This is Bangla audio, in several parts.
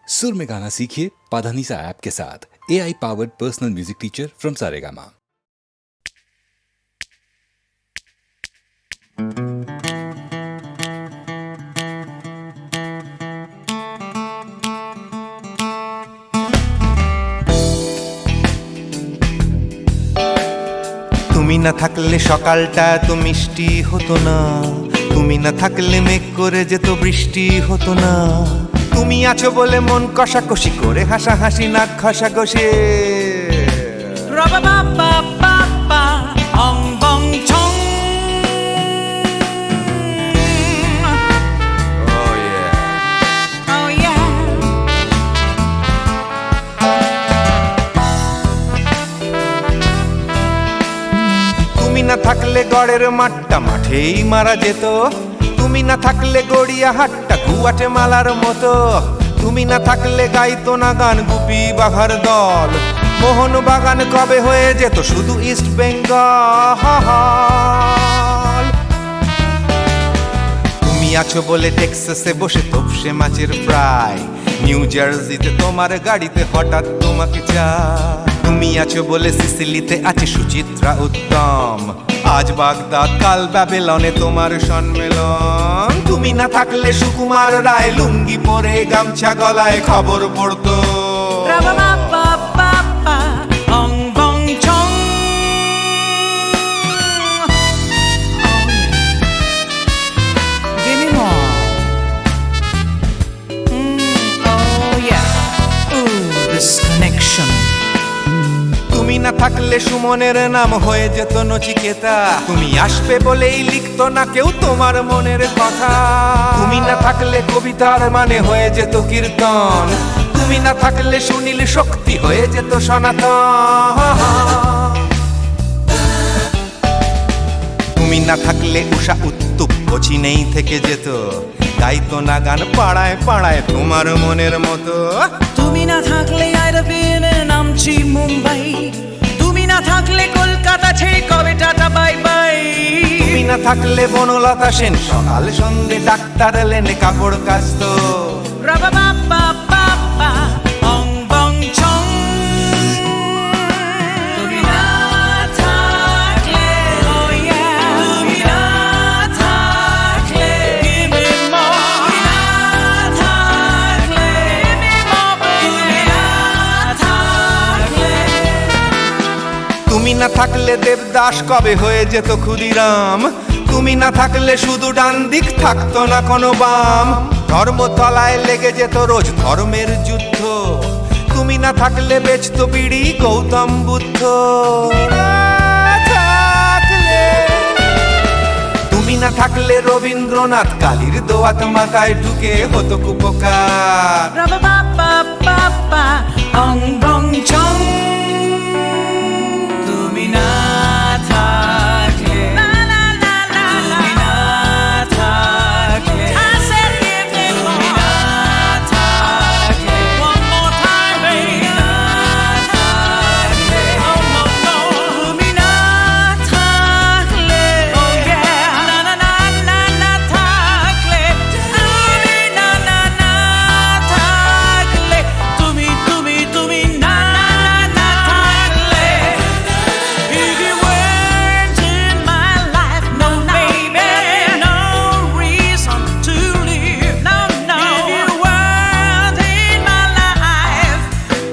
सुर में गाना सीखिए पाधानीसा ऐप के साथ। AI powered personal music teacher from Saregama. তুমি না থাকলে সকালটা এত মিষ্টি হতো না, তুমি না থাকলে মেঘ করে যেত বৃষ্টি হতো না। তুমি আছো বলে মন কষাকষি করে হাসাহাসি নাক ঘষাঘষি। তুমি না থাকলে গড়ের মাঠটা মাঠেই মারা যেত, তুমি না থাকলে গড়িয়া হাটটা গুয়াটে মালার মতো। তুমি না থাকলে গাইতো না গান গুপি বাঘার দল, মোহন বাগান কবে হয়ে যেত শুধু ইস্ট বেঙ্গল। তুমি আছো বলে টেক্সাসে বসে তপসে মাছের ফ্রাই, নিউ জার্সিতে তোমার গাড়িতে হঠাৎ তোমাকে চাই। তুমি আছো বলে সিসিলিতে আছে সুচিত্রা উত্তম, আজ বাগদাদ কাল ব্যাবিলনে তোমার সম্মেলন। তুমি না থাকলে সুকুমার রায় লুঙ্গি পরে গামছা গলায় খবর পড়তো। তুমি না থাকলে সুমনের নাম হয়ে যেত নচিকেতা, তুমি আসবে বলেই লিখতো না কেউ তোমার মনের কথা। তুমি না থাকলে কবিতার মানে হয়ে যেত কীর্তন, তুমি না থাকলে সুনীল শক্তি হয়ে যেত সনাতন। তুমি না থাকলে উষা উত্তুপ কোচিনেই থেকে যেত, গাইতো না গান পাড়ায় পাড়ায় তোমার মনের মতো। তুমি না থাকলে আইরবিনে নামছি মুম্বাই, তুমি না থাকলে কলকাতা ছেড়ে কবে টাটা বাই বাই। তুমি না থাকলে বনলতা সেন সকাল সন্ধে ডাক্তার লেনে কাপড় কাচতো। তুমি না থাকলে, oh yeah, তুমি না থাকলে, give me more. তুমি না থাকলে, give me more. তুমি না থাকলে, তুমি না থাকলে দেবদাস কবে হয়ে যেত ক্ষুদিরাম। তুমি না থাকলে শুধু ডান দিক থাকতো না কোনো বাম, ধর্মতলায় লেগে যেত রোজ ধর্মের যুদ্ধ। তুমি না থাকলে বেচতো বিড়ি গৌতম বুদ্ধ। তুমি না থাকলে রবীন্দ্রনাথ কালীর দোয়াত মাথায় ঢুকে হতো কুপকার। অং বং চং। তুমি না থাকলে, তুমি না থাকলে, তুমি না থাকলে, one more time, baby. তুমি না থাকলে, oh no no, তুমি না থাকলে, oh yeah, না না না না না থাকলে, তুমি না না না থাকলে, তুমি তুমি তুমি না না না থাকলে, if you weren't in my life, no baby, no reason to live, no no. If you weren't in my life,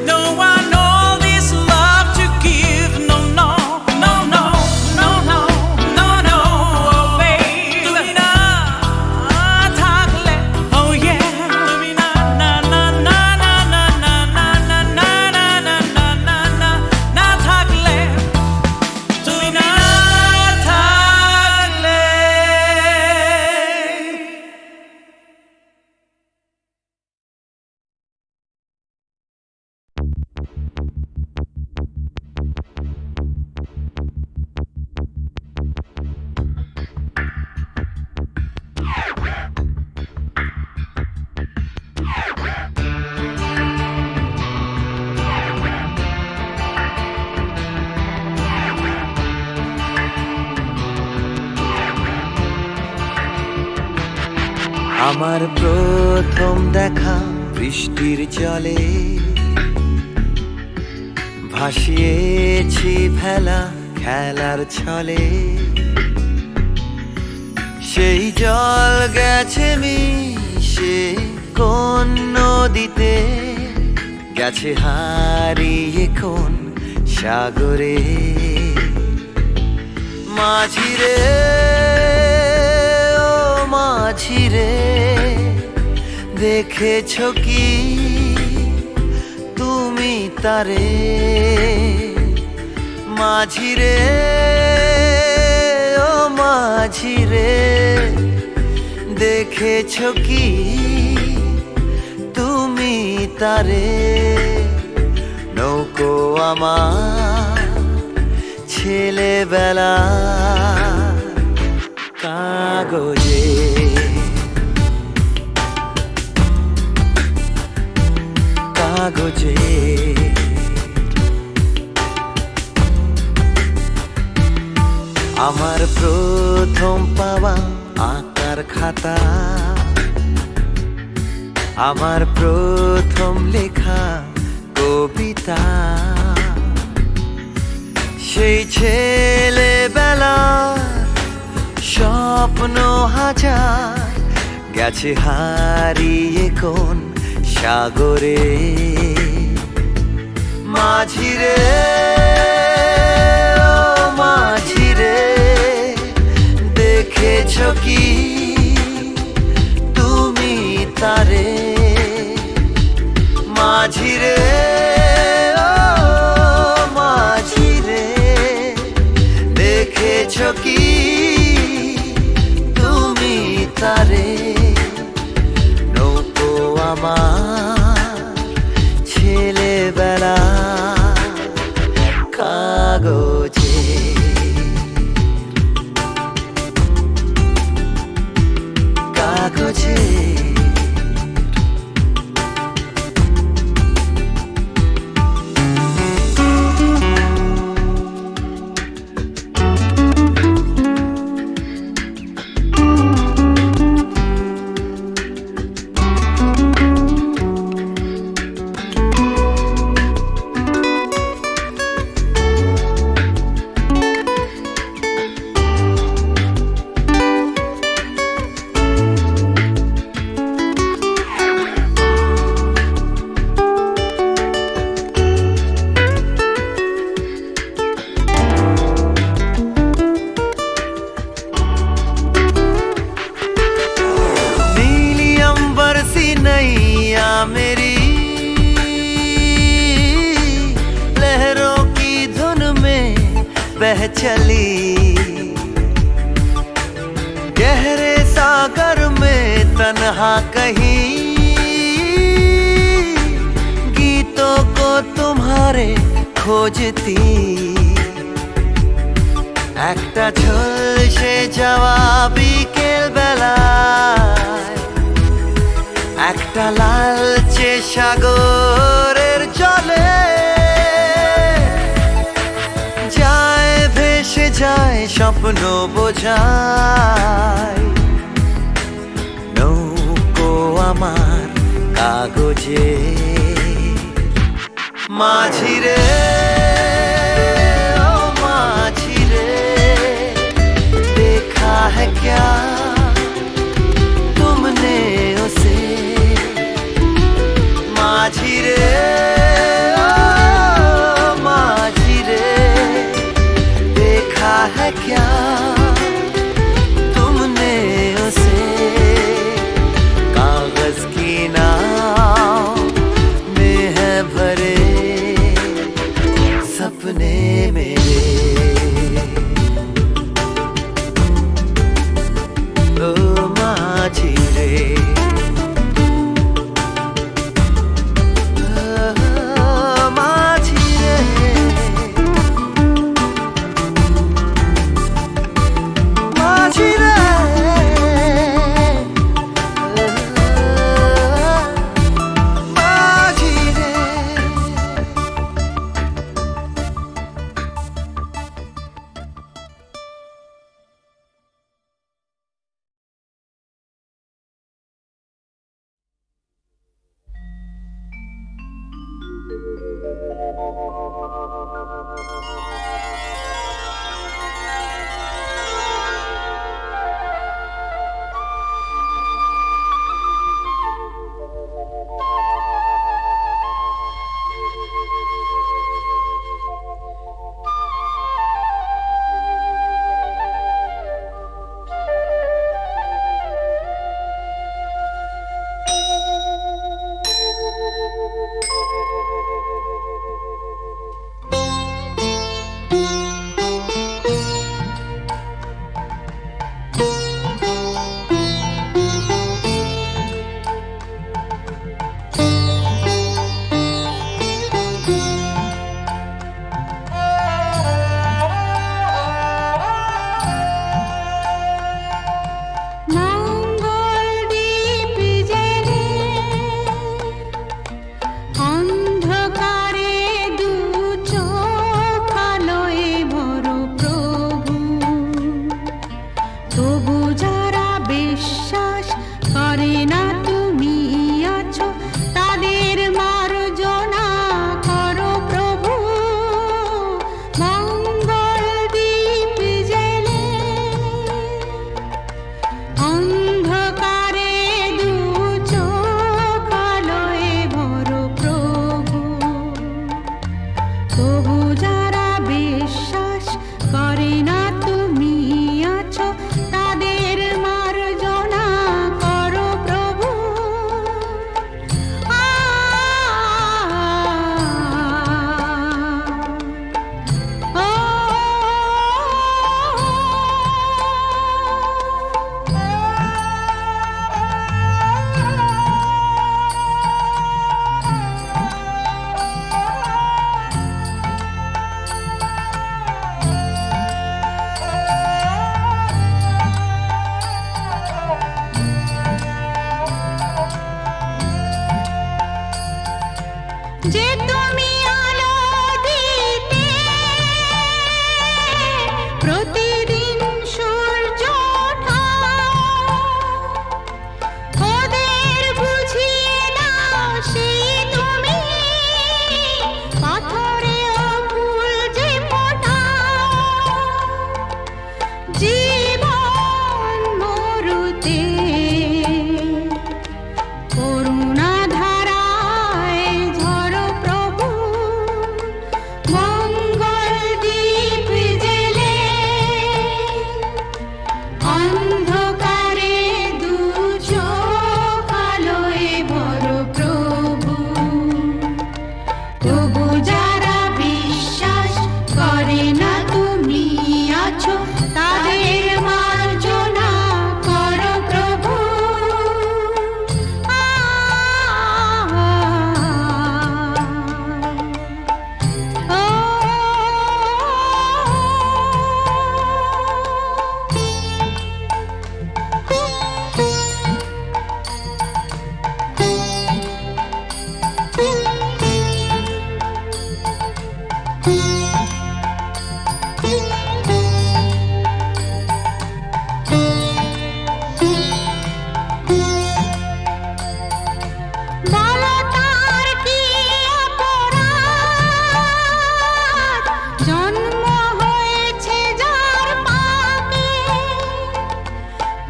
no one all this love to give, no no no no no no no no, oh baby. তুমি না থাকলে, oh yeah, তুমি না না না না না না না না না না না না না না না না থাকলে, তুমি না থাকলে। আমার প্রথম দেখা বৃষ্টির জলে ভাসিয়েছি ভেলা খেলার ছলে, সেই জল গেছে মিশে কোন নদীতে, গেছে হারিয়ে কোন সাগরে। মাঝিরে ও মাঝিরে, দেখেছ কি তুমি তারে? মাঝিরে ও মাঝিরে, দেখেছ কি তুমি তারে? নৌকো আমার ছেলেবেলা কাগজে, কাগজে। আমার প্রথম পাওয়া আঁকার খাতা, আমার প্রথম লেখা কবিতা, সেই ছেলেবেলা স্বপ্ন হাজার, গেছে হারিয়ে কোন সাগরে। মাঝিরে ও মাঝিরে, দেখেছ কি তুমি তারে? মাঝিরে ও মাঝিরে, দেখেছ কি তুমি তারে? নৌকো আমার ছেলেবেলা কাগজে, কাগজে। नैया मेरी लहरों की धुन में बह चली, गहरे सागर में तन्हा कहीं गीतों को तुम्हारे खोजती। একটা ঝলসে যাওয়া বিকেল বেলায়, একটা লালচে সাগরের জলে যায় ভেসে যায় স্বপ্ন বোঝায়। নৌকো আমার কাগজে, মাঝিরে ও মাঝিরে, देखा है क्या तुमने उसे? माझिरे ओ माझिरे, देखा है क्या तुमने उसे? कागज की नाव में है भरे सपने मेरे। যে তুমি আলো দিতে প্রতিদিন সূর্য ওঠা ওদের বুঝিয়ে দাও সেই তুমি পাথরেও ফুল যে ফোটাও জীবন মরুতে করুণা ধারায় ঝরো প্রভু মঙ্গল দীপ জেলে অন্ধকারে দু চোখ আলোয় ভরো প্রভু তবু যারা বিশ্বাস করে না তুমি আছো তাদের মার্জনা করো প্রভু বলো তার কি অপরাধ জন্ম হয়েছে যার পাপে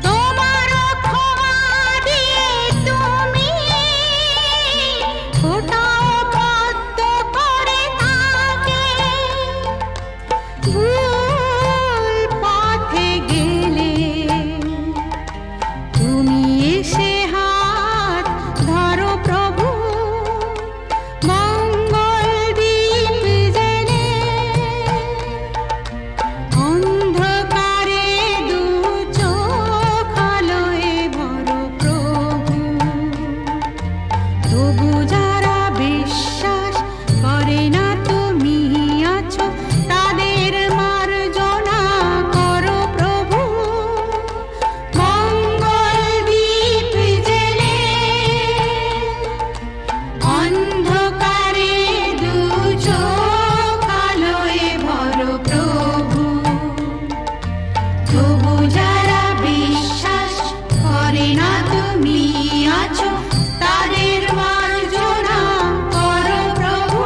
তোমার ক্ষমা দিয়ে তুমি ফোটাও পদ্ম করে তাকে ভুল পথে গেলে তুমি এসে হাত ধরো প্রভু মঙ্গল দীপ জেলে অন্ধকারে দু চোখ আলোয় ভরো প্রভু তবু যারা বিশ্বাস করে না তুমি আছো তাদের মার্জনা করো প্রভু মঙ্গল দীপ জেলে অন্ধকারে দু চোখ আলোয় ভরো প্রভু তবু যারা বিশ্বাস করে না তুমি আছো তাদের মার্জনা করো প্রভু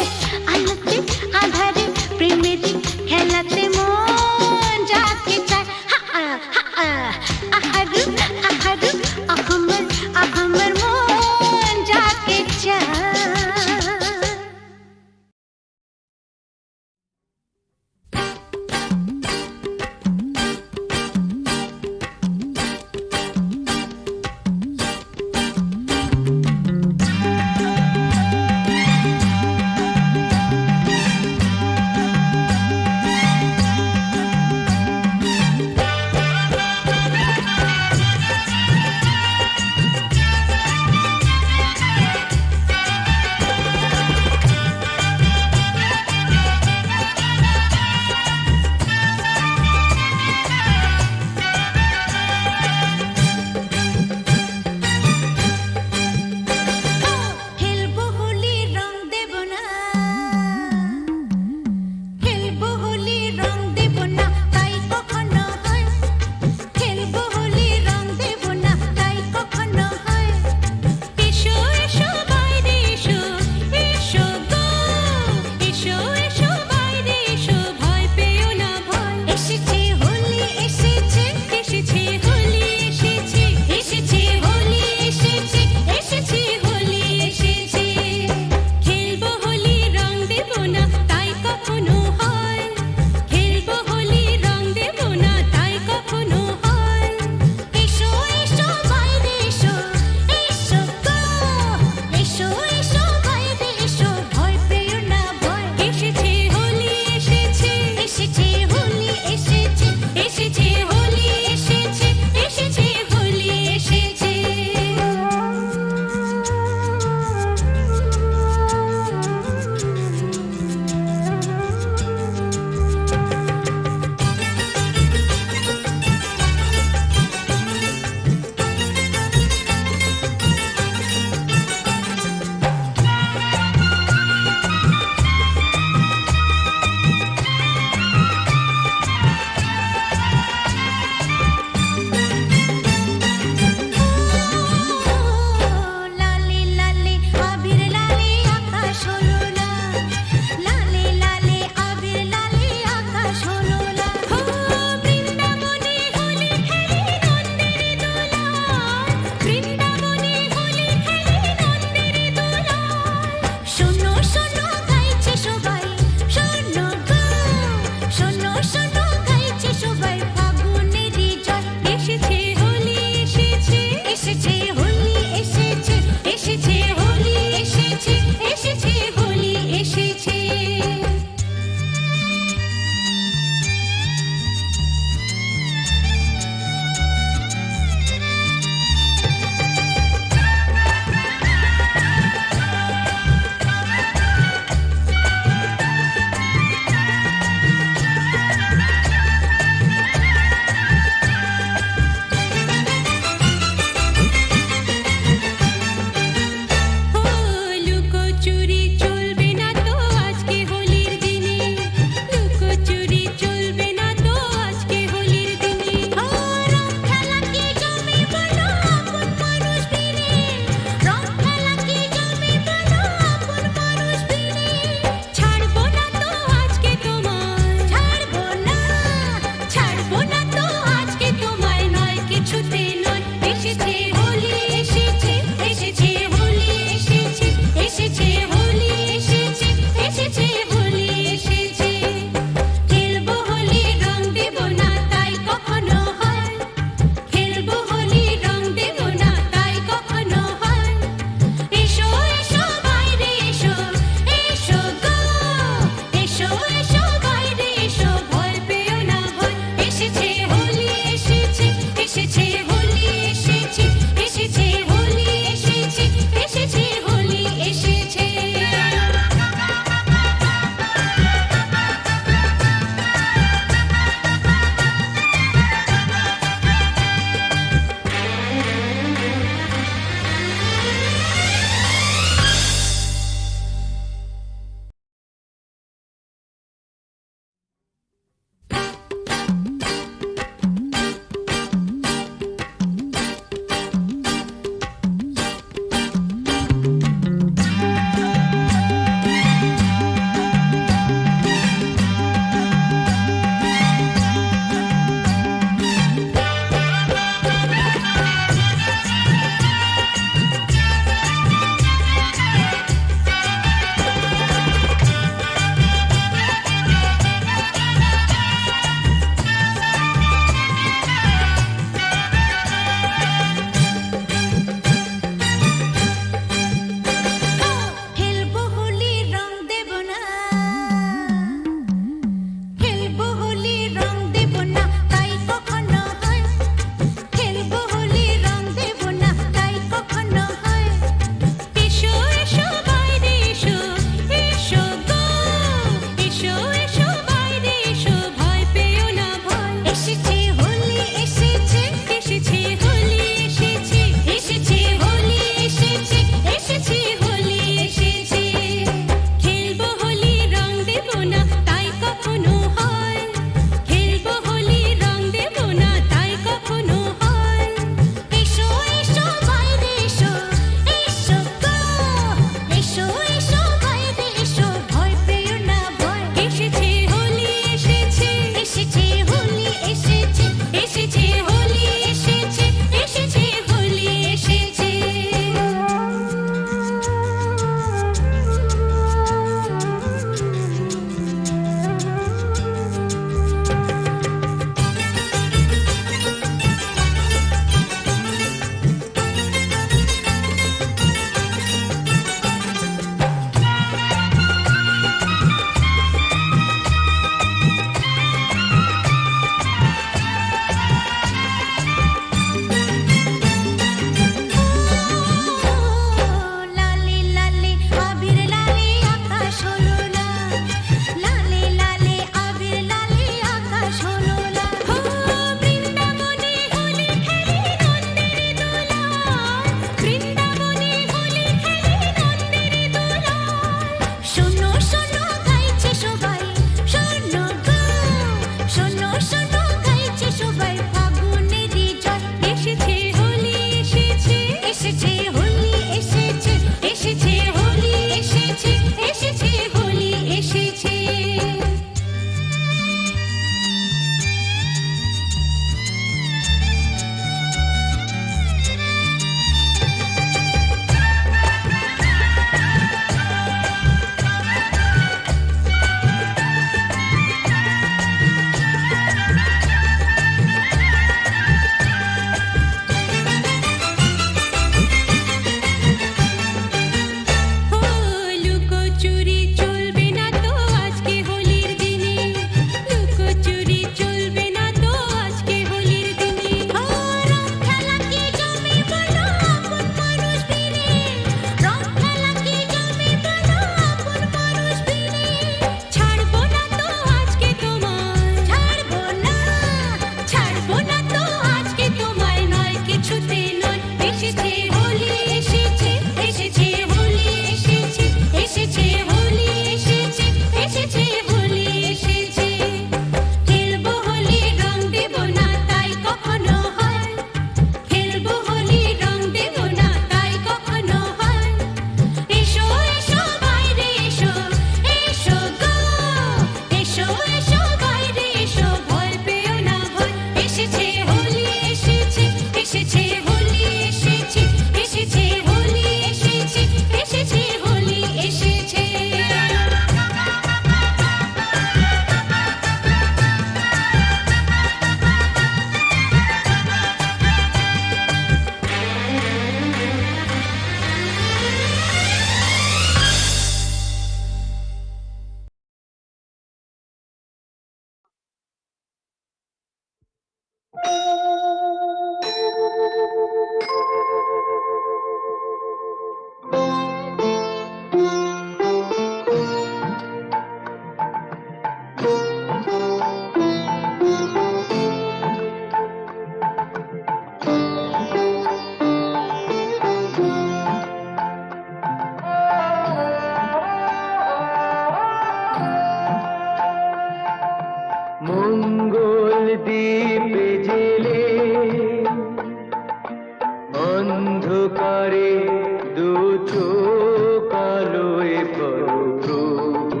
চোখ আলোয় ভরো প্রভু।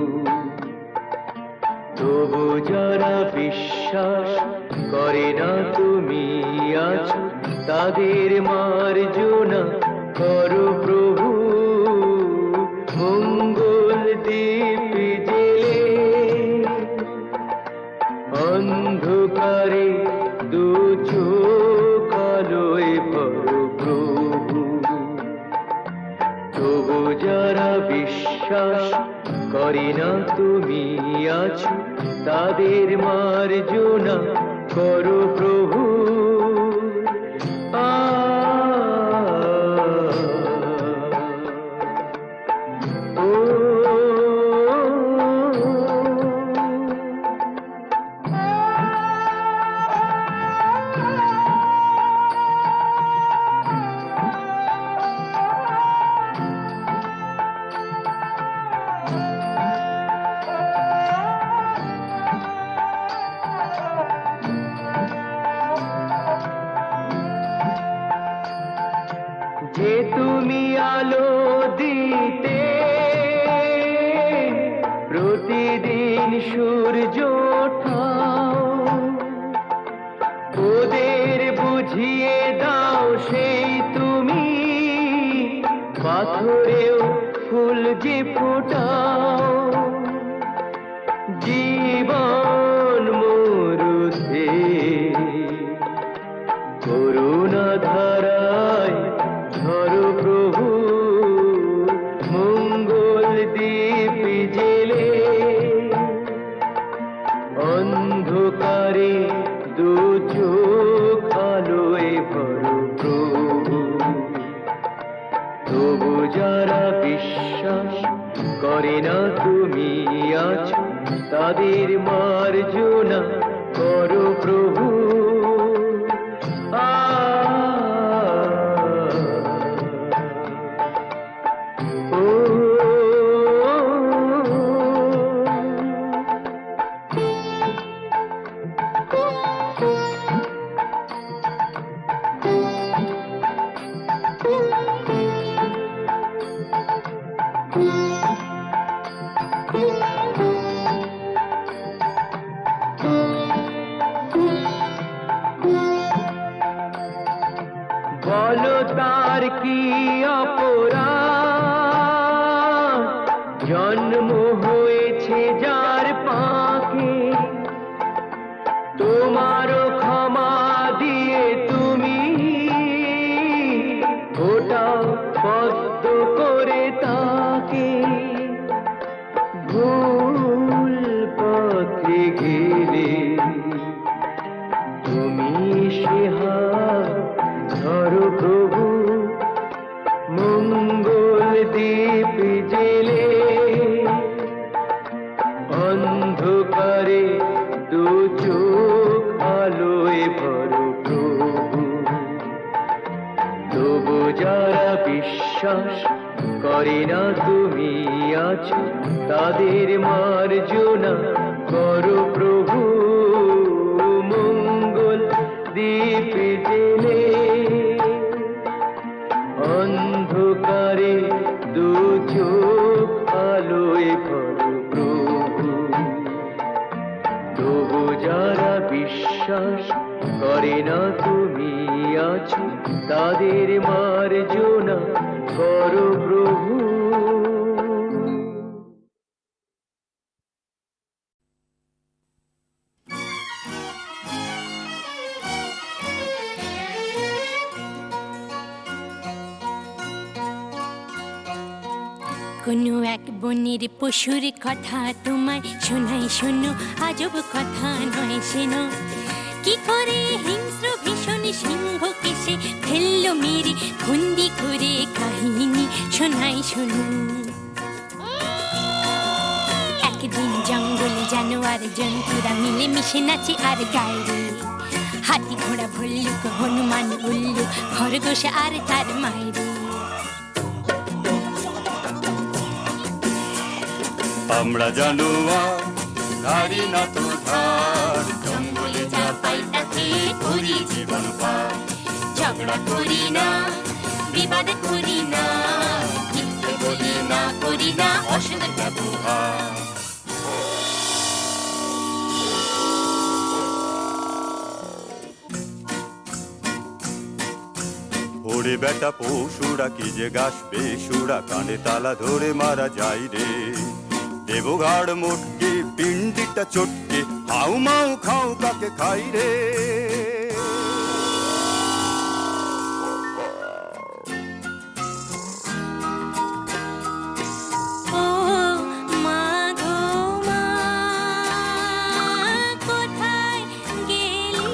তবু যারা বিশ্বাস করে না তুমি আছো, তাদের মার্জনা করো প্রভু। মঙ্গল দ্বীপ জেলে অন্ধকারে দু চোখ আলোয় ভরো প্রভু। তবু যারা বিশ্বাস করে না তুমি আছো, তাদের মার্জনা করো প্রভু। যে তুমি আলো দিতে প্রতিদিন সূর্য ওঠাও, ওদের বুঝিয়ে দাও সেই তুমি পাথরেও ফুল যে ফোটাও। জীবন মরুতে করুণা ধারায় ধরো প্রভু। মঙ্গল দ্বীপ জেলে অন্ধকারে দু চোখ আলোয় ভরো প্রভু। তবু যারা বিশ্বাস করে না তুমি আছো, তাদের মার্জনা করো প্রভু। বলো তার কি অপরাধ, জন্ম হয়েছে যার পাকে। তোমারও ক্ষমা দিয়ে তুমি ওটাও পদ্ম করে তাকে। ভুল পথে গেলে তুমি সে হাত ধরো প্রভু। মঙ্গল দ্বীপ জেলে অন্ধকারে দু চোখ আলোয় ভরো প্রভু। তবু যারা বিশ্বাস করে না তুমি আছো, তাদের মার্জনা করো প্রভু। মঙ্গল দ্বীপ জেলে অন্ধকারে দু চোখ আলোয় ভরো প্রভু। তবু যারা বিশ্বাস করে না তুমি আছো, তাদের মার্জনা করো প্রভু। কোনো এক বনের পশুর কথা তোমায় শোনাই শোনো, আজব কথা নয় শোনো। কি করে হিংস্র ভীষণ সিংহকে সে ফেললো মেরে, বন্দি করে কাহিনী শোনাই শোনো। একদিন জঙ্গলে জানোয়ার জন্তুরা মিলে মিশে নাচে আর গায়ে রে। হাতি ঘোড়া ভল্লুক হনুমান উল্লুক খরগোশ আর তার মায়েরে। আমরা জানোয়ার ধারি না তো ধার, জঙ্গলে যা পাই তাকে করি জীবন পার। ঝগড়া করি না, বিবাদ করি না, বেটা পশুরা কি যে গাছ বেসুরা কানে তালা ধরে মারা যায় রে। দেবঘাড় মোটকে পিণ্ডিটা চটকে হাউ মাউ খাও কাকে খাই রে। ও মা গো মা, কোথায় গেলি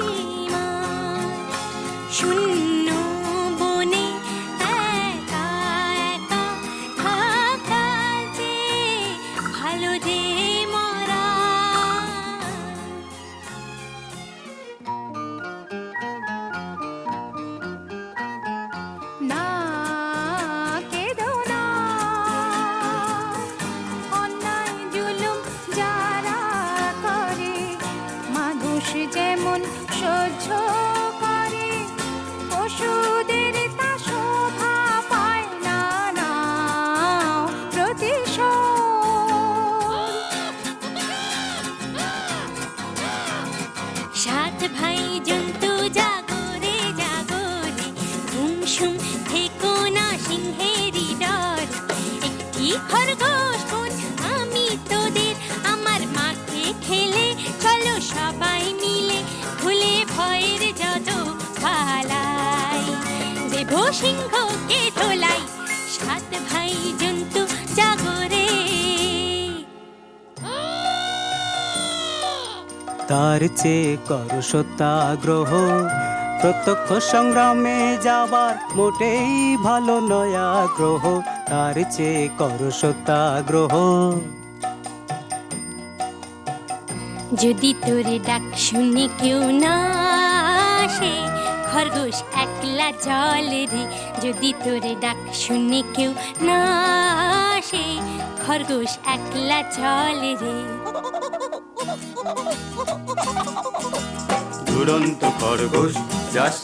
মা? শূন্য বনে একা একা থাকা যে ভালো রে মরা। না কেঁদো না, অন্যায় জুলুম যারা করে মানুষ যেমন সহ্য করে, পশুদের তা শোভা পায় না। নাও প্রতিশোধ। সাত ভাই জন্তু জাগরে জাগরে, ঘুমসুম থেকো না সিংহেরই ডর। একটি খরগোশ বোন আমি তোদের, আমার মাঠে খেলে চলো সবাই মিলে, ভুলে ভয়ের যত পালাই, দেব সিংহকে ধোলাই। সাত ভাই জন্তু জাগরে। তার চেয়ে করো সত্যাগ্রহ, প্রত্যক্ষ সংগ্রামে যাবার মোটেই ভালো নয় আগ্রহ। তার চেয়ে করো সত্যাগ্রহ। যদি তোরে ডাক শুনে কেউ না আসে, খরগোশ একলা জলে রে। যদি তোরে ডাক শুনে কেউ না আসে, খরগোশ একলা জলে রে। দুরন্ত খরগোশ যাস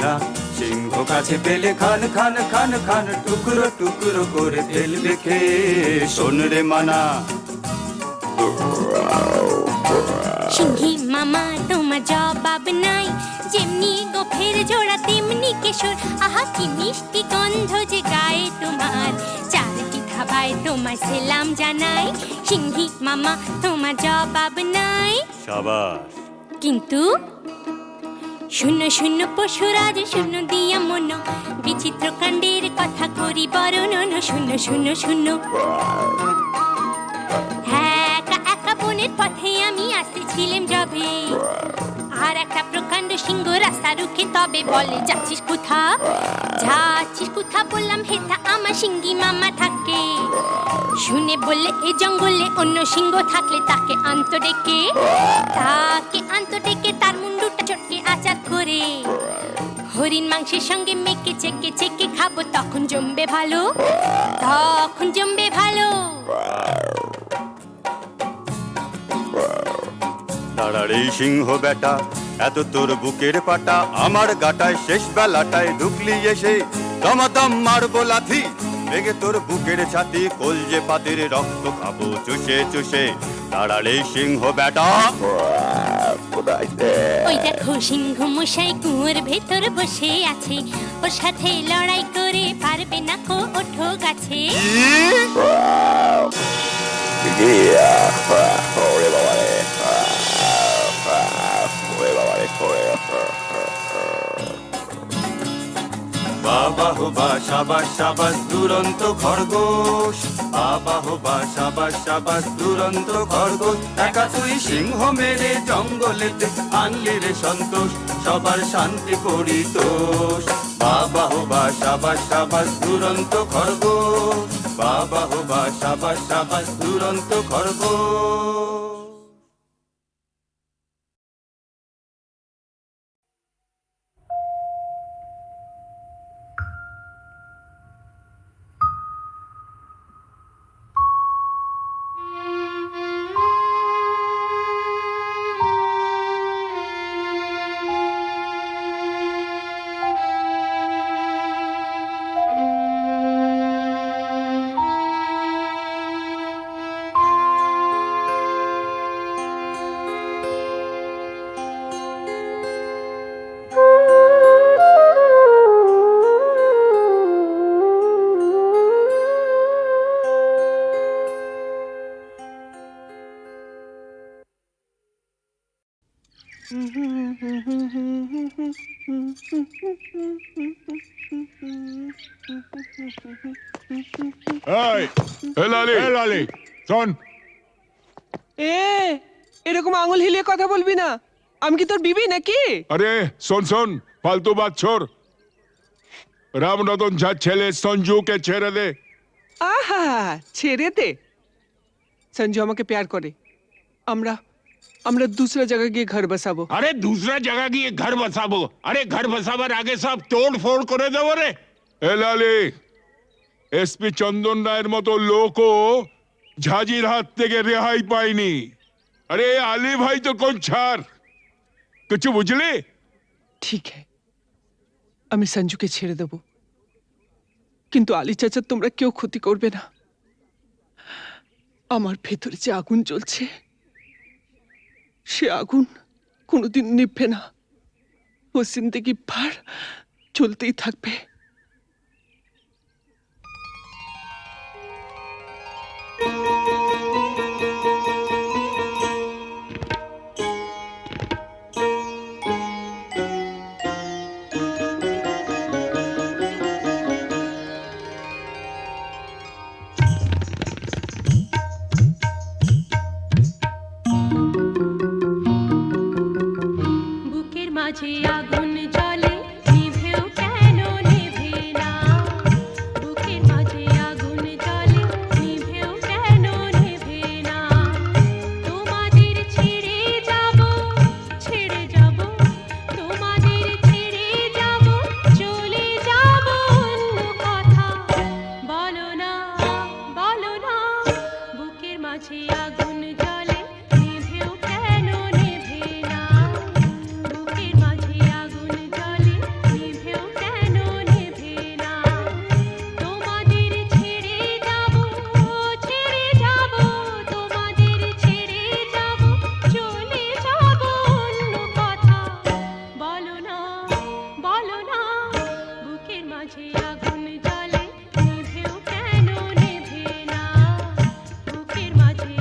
না, সিংহ কাছে পেলে খান খান খান খান, টুকরো টুকরো করে ফেলবে খেয়ে। শোন রে মানা, সিংহী মামা তোমার জবাব নাই, যেমনি গোফের জোড়া তেমনি কেশর। আহা কি মিষ্টি গন্ধ যে গায়ে তোমার, চারটি ধাবায় তোমার সেলাম জানাই। সিংহী মামা তোমার জবাব নাই, সাবাস। কিন্তু শূন্য শূন্য পশুরাজ শূন্য দিয়া মন, বিচিত্র কাণ্ডের কথা করি বর্ণন। শূন্য শূন্য শূন্য। হ্যাঁ একা একা বনের পথে আমি আসতেছিলাম যবে, আর একটা প্রকাণ্ড সিংহ রাস্তা রুখে তবে বলে যাচ্ছিস কোথা? যাচ্ছিস কোথা বললাম, হেথা আমার সিংহী মামা থাকে। শুনে বললে এ জঙ্গলে অন্য সিংহ থাকলে তাকে আন্ত ডেকে, তাকে আন্ত ডেকে তার মুন্ডুটা চটকে আচার করে, হরিণ মাংসের সঙ্গে মেখে চেকে চেকে খাবো, তখন জমবে ভালো, তখন জমবে ভালো। তারার এই সিংহ বেটা, এত তোর বুকের পাটা, আমার গাটায় শেষ বেলাটায় ঢুকলি এসে, দমাদম মারবো লাথি ভেঙে তোর বুকের ছাতি, কলজে পাতির রক্ত খাবো চুষে চুষে। তারার এই সিংহ বেটা। ওই দেখো সিংহ মশাই কুয়োর ভেতর বসে আছে, ওর সাথে লড়াই করে পারবে না কো, ওঠো গাছে। বাবা হো বা সাবাস সাবাস দুরন্ত খরগোশ, বাবা হো বা সাবাস সাবাস দুরন্ত খরগোশ। একা তুই সিংহ মেরে জঙ্গলেতে আনলি রে সন্তোষ, সবার শান্তি করি তোষ। বাবা হো বা সাবাস সাবাস দুরন্ত খরগোশ, বাবা হো বা সাবাস সাবাস দুরন্ত খরগোশ। এই লালি শোন, এরকম আঙুল হিলিয়ে কথা বলবি না। আমি কি তোর বিবি নাকি? আরে শোন ফালতু বাত ছোড়। রামরতন ঝার ছেলে সঞ্জুকে ছেড়ে দে। আহা, ছেড়ে দে। সঞ্জু আমাকে প্যার করে। আমরা আমরা दूसरा जगह গিয়ে ঘর বসাবো। আরে दूसरा जगह গিয়ে ঘর বসাবো? আরে ঘর বসাবার আগে সব তোড় ফোড় করে দেবো রে। এ লালি, এসপি চন্দন রায়ের মতো লোকও ঝাঁঝির হাত থেকে রেহাই পায়নি। আরে আলী ভাই তো কোন ছাড়, কিছু বুঝলি? ঠিক है, আমি সঞ্জুকে ছেড়ে দেব, কিন্তু আলী চাচা তোমরা কেউ ক্ষতি করবে না। আমার ভেতরে যে আগুন জ্বলছে, সে আগুন কোনোদিন নিভবে না। ও জিন্দেগি ভর চলতেই থাকবে। বুকের মাঝে আগুন জ্বলে, নিভেও কেন নেভে না? বুকের মাঝে আগুন জ্বলে, নিভেও কেন নেভে না? তোমাদের ছেড়ে যাব, তোমাদের ছেড়ে যাব, চলে যাব অন্য কথা। বলো না, বুকের মাঝে আগুন জ্বলে, নিভেও কেন নেভে না? বুকের মাঝে আগুন জ্বলে, নিভেও কেন নেভে না? তোমাদের ছেড়ে যাব, তোমাদের ছেড়ে যাব, চলে যাব অন্য কথা। বলো না, বুকের মাঝে আগুন জ্বলে, নিভেও কেন নেভে না? বুকের মাঝে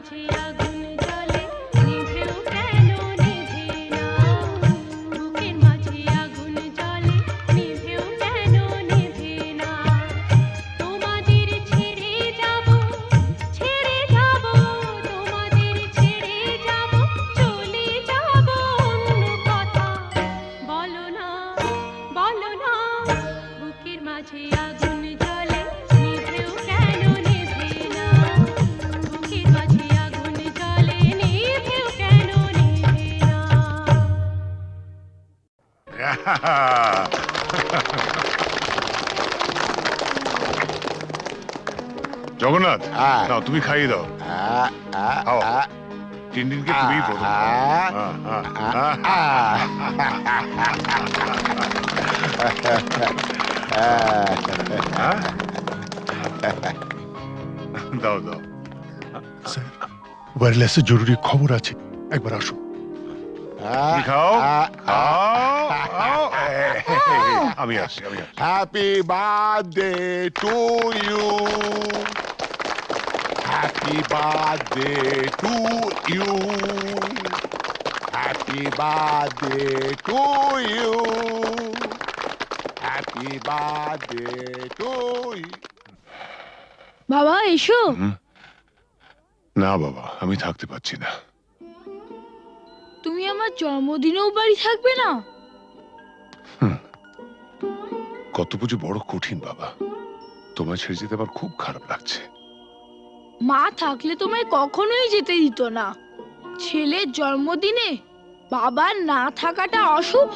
মাঝে আগুন জ্বলে নিভেও কেন নিভে না বুকের মাঝে আগুন জ্বলে নিভেও কেন নিভে না তোমাদের ছেড়ে যাব তোমাদের ছেড়ে যাব চলে যাব অন্য কথা বলো না বুকের মাঝে আগুন জ্বলে নিভেও কেন নিভে না বুকের মাঝে আগুন জ্বলে নিভেও কেন নিভে না জগন্নাথ না তুমি খাইয়ে দাও খাও টিনটিনকে তুমি প্রথম দাও দাও ওয়্যারলেসে জরুরি খবর আছে, একবার আসো। তুমি খাও খাও আমি আসছি happy birthday to you, happy birthday to you, happy birthday to you, happy birthday to you. বাবা এসো। না বাবা আমি থাকতে পারছি না। তুমি আমার জন্মদিনেও বাড়ি থাকবে না? কত পুজো বড় কঠিন বাবা, তোমায় ছেড়ে যেতে আমার খুব খারাপ লাগছে। মা থাকলে তোমায় কখনোই যেতে দিত না। ছেলের জন্মদিনে বাবার না থাকাটা অশুভ।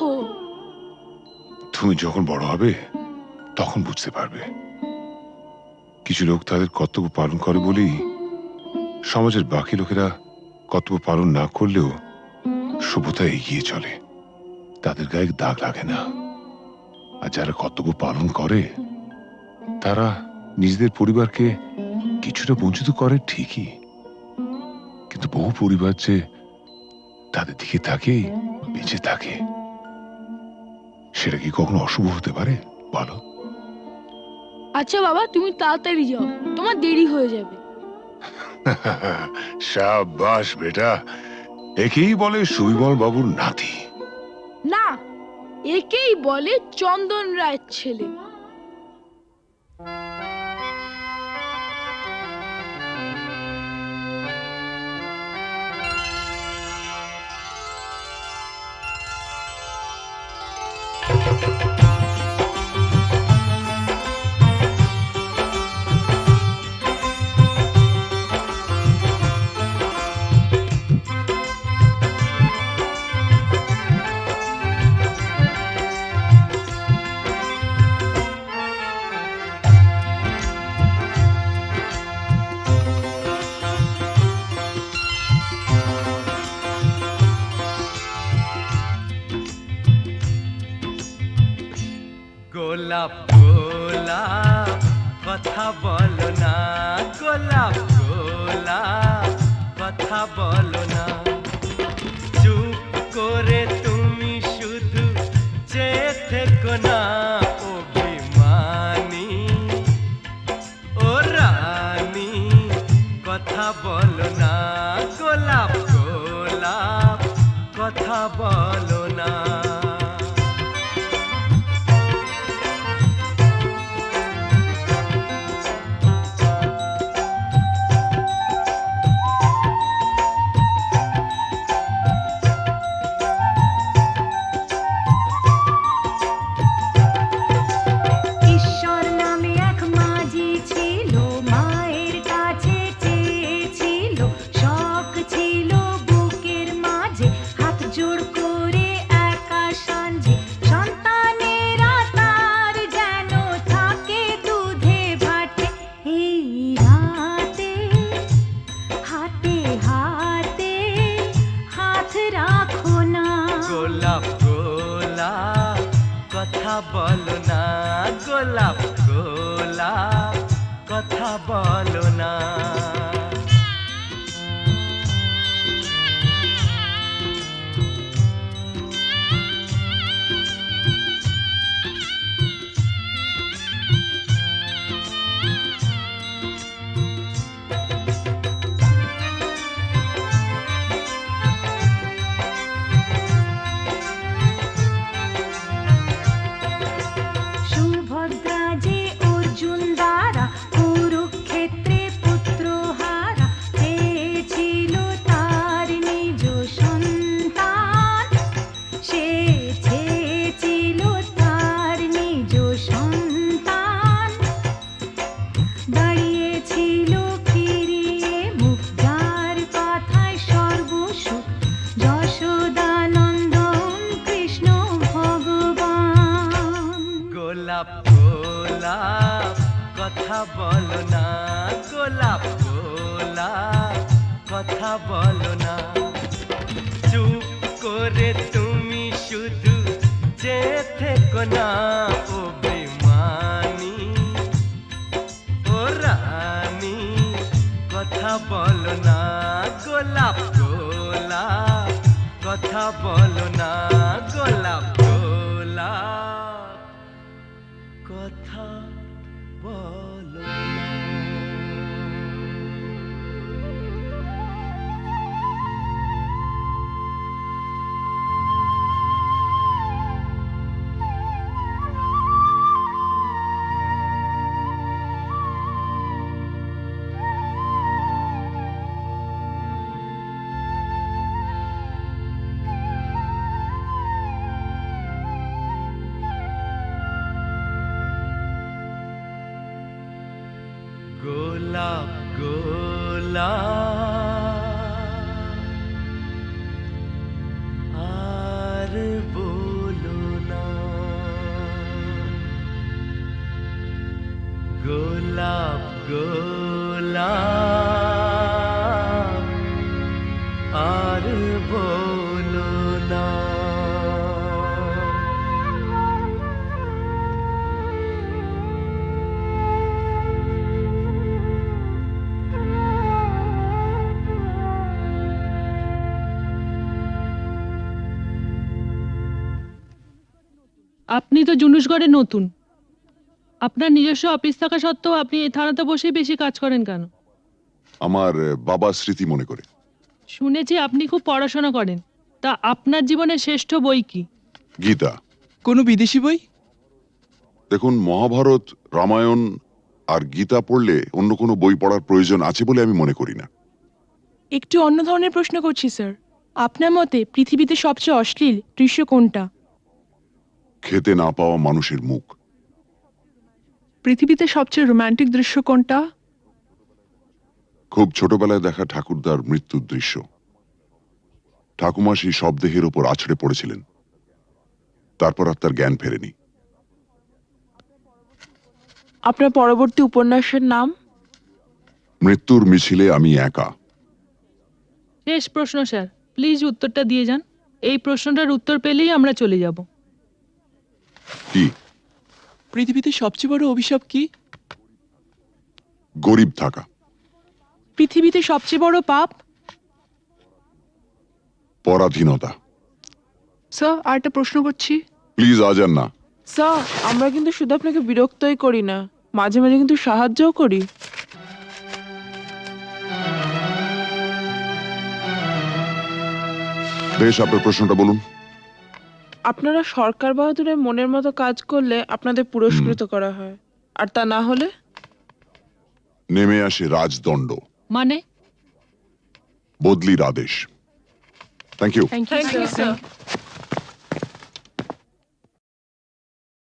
তুমি যখন বড় হবে তখন বুঝতে পারবে। কিছু লোক তাদের কর্তব্য পালন করে বলেই সমাজের বাকি লোকেরা কর্তব্য পালন না করলেও সভ্যতা এগিয়ে চলে, তাদের গায়ে দাগ লাগে না। আর যারা কর্তব্য পালন করে তারা নিজেদের পরিবারকে কিছুটা বঞ্চিত করে ঠিকই, কিন্তু বহু পরিবার যে তাদের দিকে তাকিয়ে বেঁচে থাকে, সেটা কি কখনো অশুভ হতে পারে বলো? আচ্ছা বাবা তুমি তাড়াতাড়ি যাও, তোমার দেরি হয়ে যাবে। শাবাশ বেটা, একেই বলে সুবিমল বাবুর নাতি। না, একেই বলে চন্দন রায়ের ছেলে। গোলাপ গোলাপ কথা বলো না, গোলাপ গোলাপ কথা বলো না, চুপ করে তুমি শুধু চেয়ে থেকো না। অভিমানী ও রানী কথা বলো না, গোলাপ গোলাপ কথা বলো না। ঈশ্বর নামে এক মাঝি ছিল, মায়ের কাছে চেয়েছিল, শখ ছিল বুকের মাঝে, হাত জোড় করে একা সাঞ্ঝে, সন্তানেরা তার যেন থাকে দুধে ভাটে। এই রাতে হাতে হাতে হাত রাখো না, গোলাপ গোলাপ কথা বলো না, গোলাপ গোলাপ কথা বলো না। বলো না গোলাপ গোলাপ কথা বলো না চুপ করে তুমি শুধু যে থেকো না ও বেমানি ও রানী কথা বলো না গোলাপ গোলাপ কথা বলো না গোলাপ গোলাপ কথা বলো না গোলাপ গোলাপ আর বলো না গোলাপ গোলাপ আর বলো না আপনি তো জুনুসগড়ে নতুন, আপনার নিজস্ব অফিস থাকা সত্ত্বেও আপনি এই থানাতে বসেই বেশি কাজ করেন কেন? আমার বাবার স্মৃতি মনে করে। শুনেছি আপনি খুব পড়াশোনা করেন, তা আপনার জীবনের শ্রেষ্ঠ বই কি? গীতা। কোনো বিদেশি বই? দেখুন, মহাভারত, রামায়ণ আর গীতা পড়লে অন্য কোনো বই পড়ার প্রয়োজন আছে বলে আমি মনে করি না। একটু অন্য ধরনের প্রশ্ন করছি স্যার, আপনার মতে পৃথিবীতে সবচেয়ে অশ্লীল দৃশ্য কোনটা? খেতে না পাওয়া মানুষের মুখ। পৃথিবীতে সবচেয়ে রোমান্টিক দৃশ্য কোনটা? খুব ছোটবেলায় দেখা ঠাকুরদার মৃত্যুর দৃশ্য। ঠাকুমা সেই শবদেহের ওপর আছড়ে পড়েছিলেন, তারপর আর তার জ্ঞান ফেরেনি। আপনার পরবর্তী উপন্যাসের নাম? মৃত্যুর মিছিলে আমি একা। শেষ প্রশ্ন স্যার, প্লিজ উত্তরটা দিয়ে যান। এই প্রশ্নটার উত্তর পেলেই আমরা চলে যাব। কি? পৃথিবীতে সবচেয়ে বড় অভিশাপ কি? গরিব থাকা। পৃথিবীতে সবচেয়ে বড় পাপ? পরাধীনতা। স্যার, আর একটা প্রশ্ন করছি। প্লিজ আজ আর না। স্যার, আমরা কিন্তু শুধু আপনাকে বিরক্তই করি না, মাঝে মাঝে কিন্তু সাহায্যও করি। বেশ, আপনার প্রশ্নটা বলুন। আপনারা সরকার বাহাদুরের মনের মতো কাজ করলে আপনাদের পুরস্কৃত করা হয়, আর তা না হলে? নেমে আসে রাজদণ্ড, মানে? বদলির আদেশ। Thank you. Thank you sir.